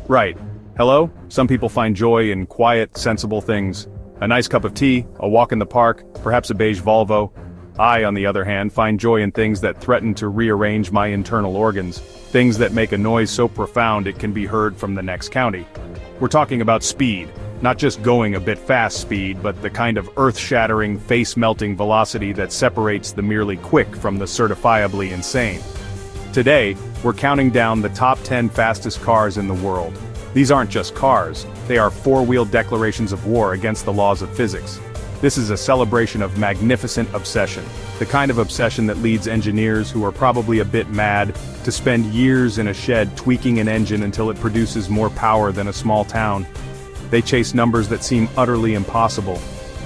Right. Hello? Some people find joy in quiet, sensible things. A nice cup of tea, a walk in the park, perhaps a beige Volvo. I, on the other hand, find joy in things that threaten to rearrange my internal organs. Things that make a noise so profound it can be heard from the next county. We're talking about speed. Not just going a bit fast speed, but the kind of earth-shattering, face-melting velocity that separates the merely quick from the certifiably insane. Today, we're counting down the top 10 fastest cars in the world. These aren't just cars, they are four-wheel declarations of war against the laws of physics. This is a celebration of magnificent obsession, the kind of obsession that leads engineers who are probably a bit mad to spend years in a shed tweaking an engine until it produces more power than a small town. They chase numbers that seem utterly impossible,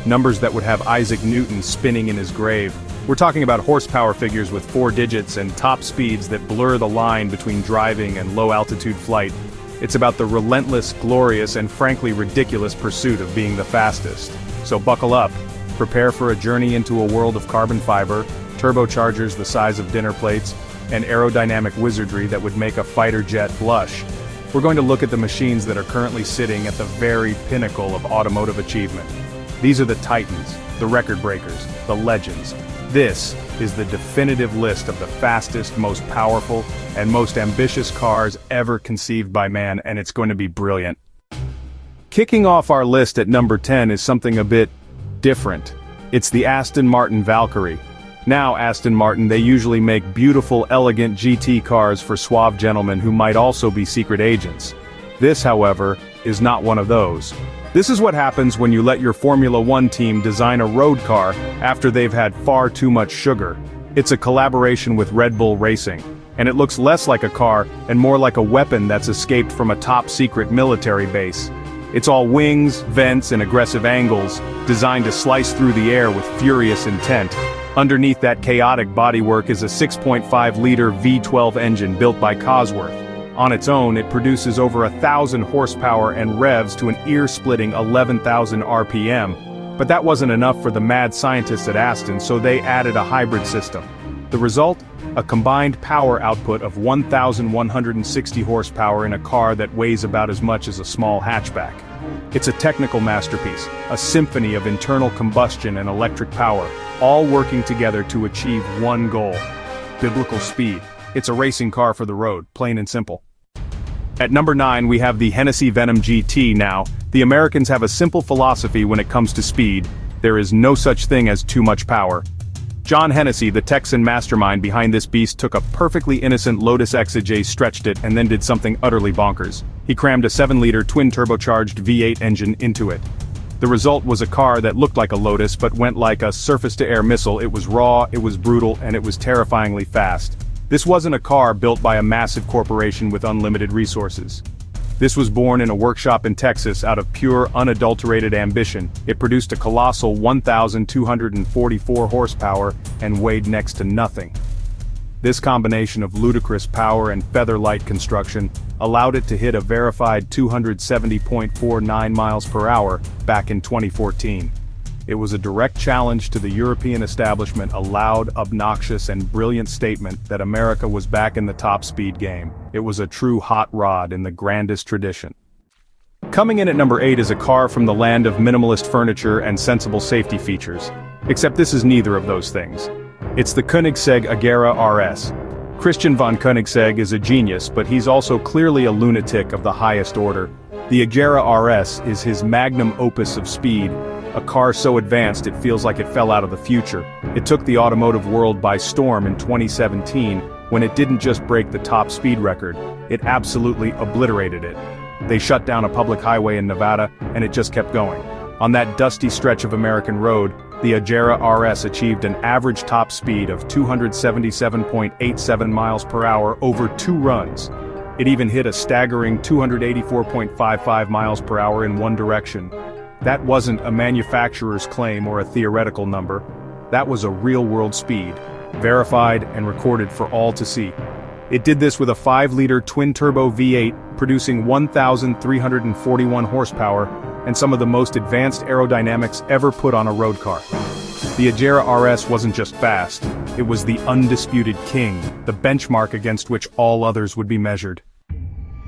numbers that would have Isaac Newton spinning in his grave. We're talking about horsepower figures with 4 digits and top speeds that blur the line between driving and low-altitude flight. It's about the relentless, glorious, and frankly ridiculous pursuit of being the fastest. So buckle up, prepare for a journey into a world of carbon fiber, turbochargers the size of dinner plates, and aerodynamic wizardry that would make a fighter jet blush. We're going to look at the machines that are currently sitting at the very pinnacle of automotive achievement. These are the titans, the record breakers, the legends. This is the definitive list of the fastest, most powerful, and most ambitious cars ever conceived by man, and it's going to be brilliant. Kicking off our list at number 10 is something a bit different. It's the Aston Martin Valkyrie. Now Aston Martin, they usually make beautiful, elegant GT cars for suave gentlemen who might also be secret agents. This, however, is not one of those. This is what happens when you let your Formula One team design a road car after they've had far too much sugar. It's a collaboration with Red Bull Racing, and it looks less like a car and more like a weapon that's escaped from a top-secret military base. It's all wings, vents, and aggressive angles, designed to slice through the air with furious intent. Underneath that chaotic bodywork is a 6.5-liter V12 engine built by Cosworth. On its own, it produces over 1,000 horsepower and revs to an ear-splitting 11,000 RPM. But that wasn't enough for the mad scientists at Aston, so they added a hybrid system. The result? A combined power output of 1,160 horsepower in a car that weighs about as much as a small hatchback. It's a technical masterpiece, a symphony of internal combustion and electric power, all working together to achieve one goal: biblical speed. It's a racing car for the road, plain and simple. At number 9 we have the Hennessy Venom GT. Now, the Americans have a simple philosophy when it comes to speed: there is no such thing as too much power. John Hennessy, the Texan mastermind behind this beast, took a perfectly innocent Lotus Exige, stretched it, and then did something utterly bonkers. He crammed a 7-liter twin-turbocharged V8 engine into it. The result was a car that looked like a Lotus but went like a surface-to-air missile. It was raw, it was brutal, and it was terrifyingly fast. This wasn't a car built by a massive corporation with unlimited resources. This was born in a workshop in Texas out of pure, unadulterated ambition. It produced a colossal 1,244 horsepower and weighed next to nothing. This combination of ludicrous power and feather-light construction allowed it to hit a verified 270.49 miles per hour back in 2014. It was a direct challenge to the European establishment, a loud, obnoxious, and brilliant statement that America was back in the top speed game. It was a true hot rod in the grandest tradition. Coming in at number 8 is a car from the land of minimalist furniture and sensible safety features. Except this is neither of those things. It's the Koenigsegg Agera RS. Christian von Koenigsegg is a genius, but he's also clearly a lunatic of the highest order. The Agera RS is his magnum opus of speed, a car so advanced it feels like it fell out of the future. It took the automotive world by storm in 2017, when it didn't just break the top speed record, it absolutely obliterated it. They shut down a public highway in Nevada, and it just kept going. On that dusty stretch of American road, the Agera RS achieved an average top speed of 277.87 miles per hour over 2 runs. It even hit a staggering 284.55 miles per hour in one direction. That wasn't a manufacturer's claim or a theoretical number. That was a real-world speed, verified and recorded for all to see. It did this with a 5-liter twin-turbo V8, producing 1,341 horsepower and some of the most advanced aerodynamics ever put on a road car. The Agera RS wasn't just fast, it was the undisputed king, the benchmark against which all others would be measured.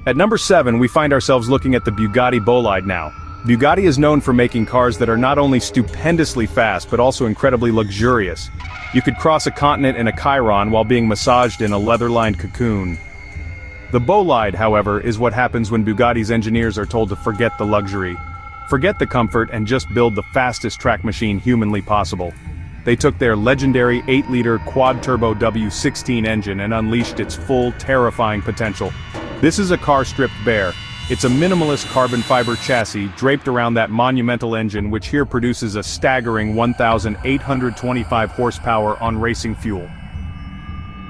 At number 7, we find ourselves looking at the Bugatti Bolide now. Bugatti is known for making cars that are not only stupendously fast but also incredibly luxurious. You could cross a continent in a Chiron while being massaged in a leather-lined cocoon. The Bolide, however, is what happens when Bugatti's engineers are told to forget the luxury, forget the comfort, and just build the fastest track machine humanly possible. They took their legendary 8-liter quad-turbo W16 engine and unleashed its full, terrifying potential. This is a car stripped bare. It's a minimalist carbon fiber chassis draped around that monumental engine, which here produces a staggering 1,825 horsepower on racing fuel.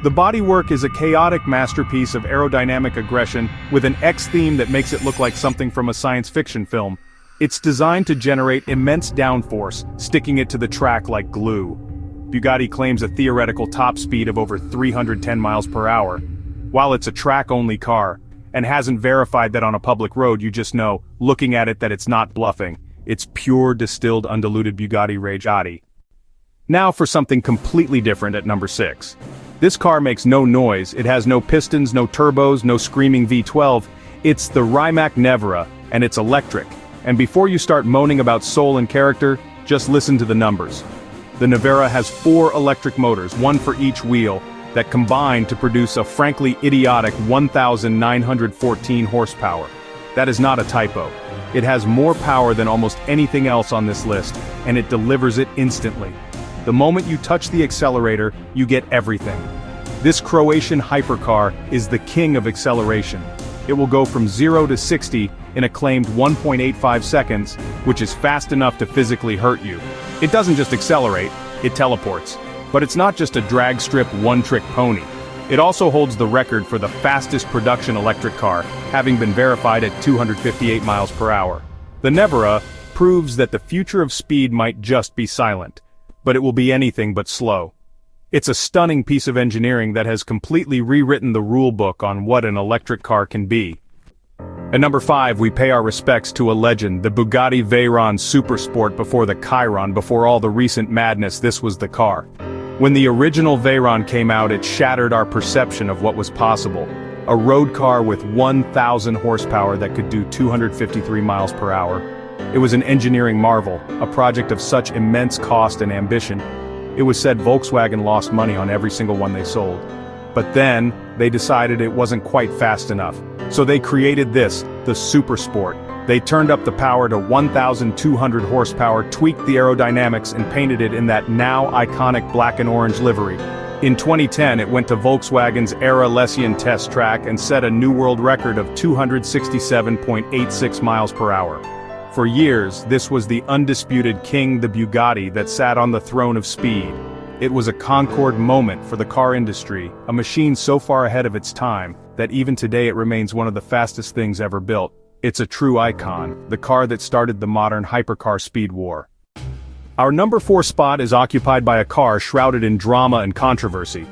The bodywork is a chaotic masterpiece of aerodynamic aggression with an X theme that makes it look like something from a science fiction film. It's designed to generate immense downforce, sticking it to the track like glue. Bugatti claims a theoretical top speed of over 310 miles per hour. While it's a track-only car, and hasn't verified that on a public road, you just know, looking at it, that it's not bluffing. It's pure distilled undiluted Bugatti Rage Adi. Now for something completely different at number 6. This car makes no noise, it has no pistons, no turbos, no screaming V12. It's the Rimac Nevera, and it's electric. And before you start moaning about soul and character, just listen to the numbers. The Nevera has 4 electric motors, one for each wheel, that combine to produce a frankly idiotic 1,914 horsepower. That is not a typo. It has more power than almost anything else on this list, and it delivers it instantly. The moment you touch the accelerator, you get everything. This Croatian hypercar is the king of acceleration. It will go from 0 to 60 in a claimed 1.85 seconds, which is fast enough to physically hurt you. It doesn't just accelerate, it teleports. But it's not just a drag strip one-trick pony. It also holds the record for the fastest production electric car, having been verified at 258 miles per hour. The Nevera proves that the future of speed might just be silent, but it will be anything but slow. It's a stunning piece of engineering that has completely rewritten the rule book on what an electric car can be. At number 5, we pay our respects to a legend, the Bugatti Veyron Supersport before the Chiron, before all the recent madness. This was the car. When the original Veyron came out, it shattered our perception of what was possible. A road car with 1,000 horsepower that could do 253 miles per hour. It was an engineering marvel, a project of such immense cost and ambition. It was said Volkswagen lost money on every single one they sold. But then, they decided it wasn't quite fast enough. So they created this, the Supersport. They turned up the power to 1,200 horsepower, tweaked the aerodynamics, and painted it in that now iconic black and orange livery. In 2010, it went to Volkswagen's Era Lesian test track and set a new world record of 267.86 miles per hour. For years, this was the undisputed king, the Bugatti, that sat on the throne of speed. It was a Concorde moment for the car industry, a machine so far ahead of its time, that even today it remains one of the fastest things ever built. It's a true icon, the car that started the modern hypercar speed war. Our number 4 spot is occupied by a car shrouded in drama and controversy.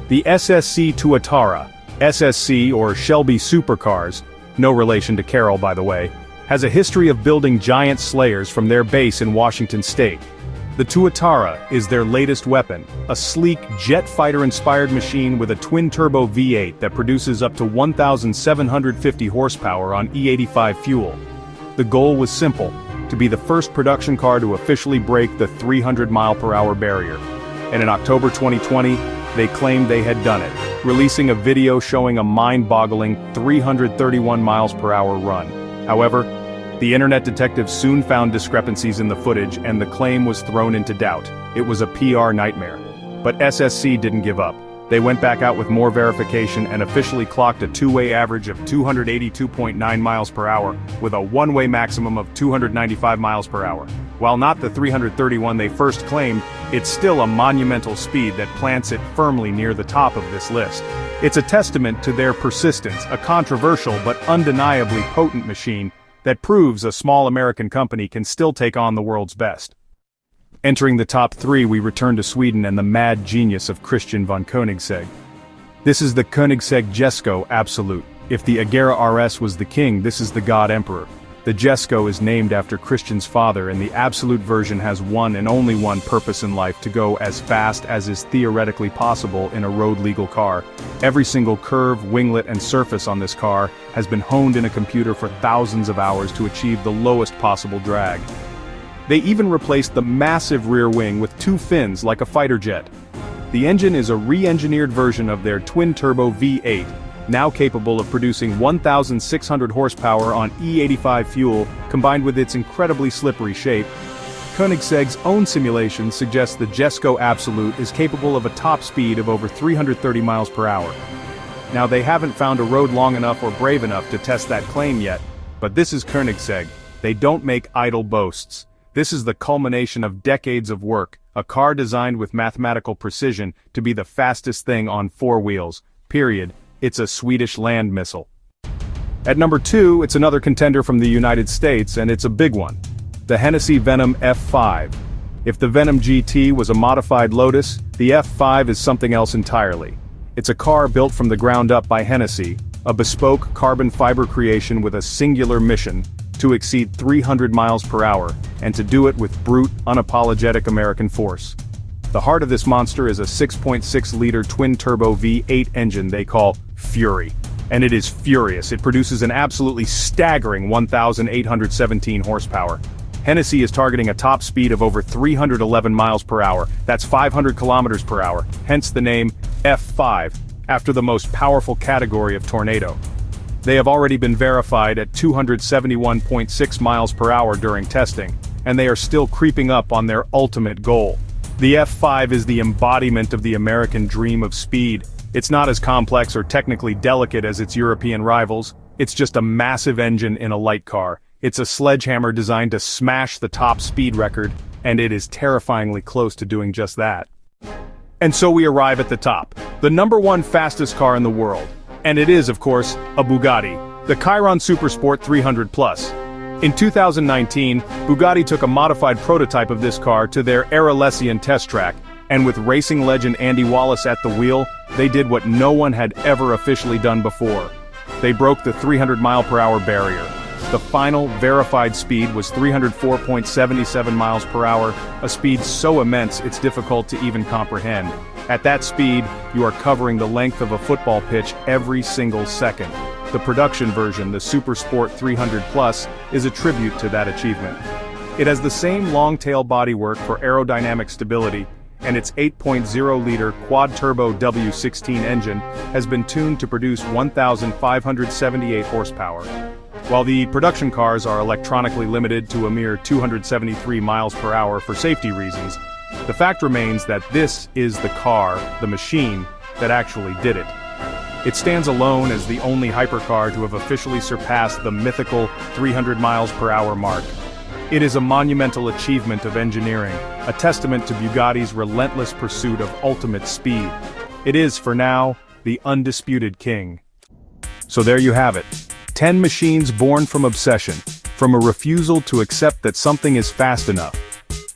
The SSC Tuatara, SSC or Shelby Supercars, no relation to Carol by the way, has a history of building giant slayers from their base in Washington state. The Tuatara is their latest weapon, a sleek jet fighter-inspired machine with a twin-turbo V8 that produces up to 1,750 horsepower on E85 fuel. The goal was simple, to be the first production car to officially break the 300-mile-per-hour barrier. And in October 2020, they claimed they had done it, releasing a video showing a mind-boggling 331 miles per hour run. However, the internet detectives soon found discrepancies in the footage and the claim was thrown into doubt. It was a PR nightmare. But SSC didn't give up. They went back out with more verification and officially clocked a two-way average of 282.9 miles per hour, with a one-way maximum of 295 miles per hour. While not the 331 they first claimed, it's still a monumental speed that plants it firmly near the top of this list. It's a testament to their persistence, a controversial but undeniably potent machine that proves a small American company can still take on the world's best. Entering the top 3, we return to Sweden and the mad genius of Christian von Koenigsegg. This is the Koenigsegg Jesko Absolute. If the Agera RS was the king, this is the God Emperor. The Jesko is named after Christian's father, and the absolute version has one and only one purpose in life: to go as fast as is theoretically possible in a road-legal car. Every single curve, winglet, and surface on this car has been honed in a computer for thousands of hours to achieve the lowest possible drag. They even replaced the massive rear wing with two fins like a fighter jet. The engine is a re-engineered version of their twin-turbo V8, now capable of producing 1,600 horsepower on E85 fuel, combined with its incredibly slippery shape. Koenigsegg's own simulations suggest the Jesko Absolute is capable of a top speed of over 330 miles per hour. Now, they haven't found a road long enough or brave enough to test that claim yet, but this is Koenigsegg. They don't make idle boasts. This is the culmination of decades of work, a car designed with mathematical precision to be the fastest thing on four wheels, period. It's a Swedish land missile. At number 2, it's another contender from the United States, and it's a big one. The Hennessy Venom F5. If the Venom GT was a modified Lotus, the F5 is something else entirely. It's a car built from the ground up by Hennessy, a bespoke carbon fiber creation with a singular mission: to exceed 300 miles per hour, and to do it with brute, unapologetic American force. The heart of this monster is a 6.6-liter twin-turbo V8 engine they call Fury. And it is furious. It produces an absolutely staggering 1,817 horsepower. Hennessy is targeting a top speed of over 311 miles per hour. That's 500 kilometers per hour, hence the name F5, after the most powerful category of tornado. They have already been verified at 271.6 miles per hour during testing, and they are still creeping up on their ultimate goal. The F5 is the embodiment of the American dream of speed. It's not as complex or technically delicate as its European rivals. It's just a massive engine in a light car. It's a sledgehammer designed to smash the top speed record, and it is terrifyingly close to doing just that. And so we arrive at the top, the number one fastest car in the world. And it is, of course, a Bugatti, the Chiron Supersport 300 Plus. In 2019, Bugatti took a modified prototype of this car to their Aralesian test track, and with racing legend Andy Wallace at the wheel, they did what no one had ever officially done before. They broke the 300-mile-per-hour barrier. The final, verified speed was 304.77 miles per hour, a speed so immense it's difficult to even comprehend. At that speed, you are covering the length of a football pitch every single second. The production version, the Supersport 300 Plus, is a tribute to that achievement. It has the same long-tail bodywork for aerodynamic stability, and its 8.0-liter quad-turbo W16 engine has been tuned to produce 1,578 horsepower. While the production cars are electronically limited to a mere 273 miles per hour for safety reasons, the fact remains that this is the car, the machine, that actually did it. It stands alone as the only hypercar to have officially surpassed the mythical 300 miles per hour mark. It is a monumental achievement of engineering, a testament to Bugatti's relentless pursuit of ultimate speed. It is, for now, the undisputed king. So there you have it. 10 machines born from obsession, from a refusal to accept that something is fast enough.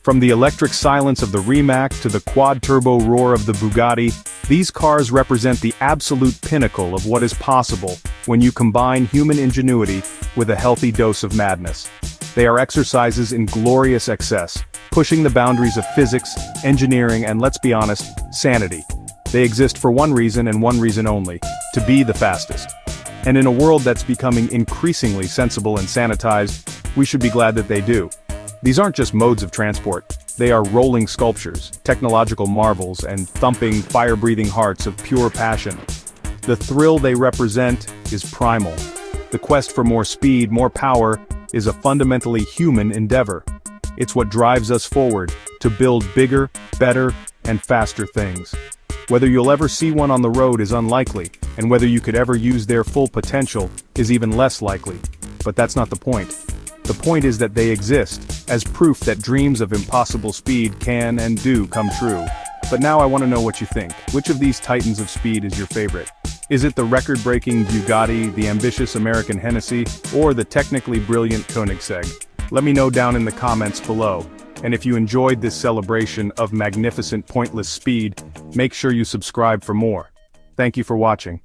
From the electric silence of the Rimac to the quad-turbo roar of the Bugatti, these cars represent the absolute pinnacle of what is possible when you combine human ingenuity with a healthy dose of madness. They are exercises in glorious excess, pushing the boundaries of physics, engineering, and, let's be honest, sanity. They exist for one reason and one reason only: to be the fastest. And in a world that's becoming increasingly sensible and sanitized, we should be glad that they do. These aren't just modes of transport. They are rolling sculptures, technological marvels, and thumping, fire-breathing hearts of pure passion. The thrill they represent is primal. The quest for more speed, more power, is a fundamentally human endeavor. It's what drives us forward, to build bigger, better, and faster things. Whether you'll ever see one on the road is unlikely, and whether you could ever use their full potential is even less likely. But that's not the point. The point is that they exist, as proof that dreams of impossible speed can and do come true. But now I want to know what you think. Which of these titans of speed is your favorite? Is it the record-breaking Bugatti, the ambitious American Hennessy, or the technically brilliant Koenigsegg? Let me know down in the comments below. And if you enjoyed this celebration of magnificent pointless speed, make sure you subscribe for more. Thank you for watching.